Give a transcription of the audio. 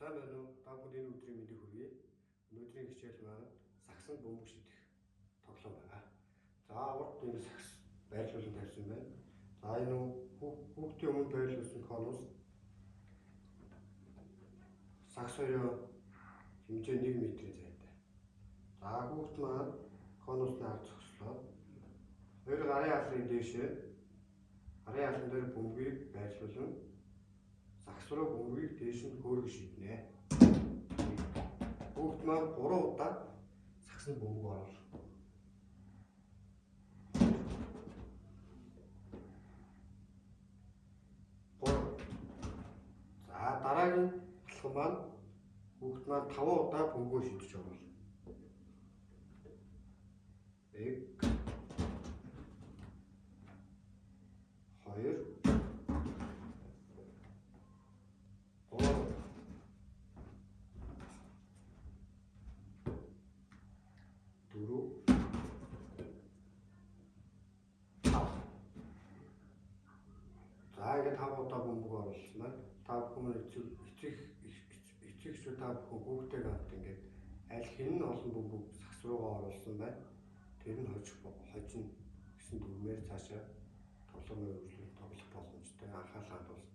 Сайн байна уу? Та бүхэнд энэ өдрийн мэндийг хүргэе. Өнөөдрийн хичээл маань сагсан бөмбөг шийдэх тоглоом байна. За урд энэ сагс байрлуулан тавьсан байна. За энэ хүүхдийн өмнө байрлуулсан конус сагс хоёроо хэмжээ 1 м-ийн зайтай. За хүүхд маань конусны ард зогслоо. Хоёр гарын алын дээшээ гарын алан дээр бөмбөгийг байрлуулан сагс руу бөмбөгийг дээш нь хөөргөн шиднэ. Хүүхд маань 3 удаа сагсанд бөмбөг оруулах. За дараагийн алхам маань хүүхд маань 5 удаа бөмбөгөө шидэж оруулах. 1 2 4 За ингээд 5 удаа бөмбөг оруулсан байна. Та бүхэн эцэгчүүд та бүхэн хүүхдээ гамт ингээд аль хэн нь олон бөмбөг сагс руугаа оруулсан байна. Тэр нь хожно гэсэн дүрмээр цаашаа тоглоомын үргэлжлүүлэлт тоглох боломжтой анхаарал хандуулсан.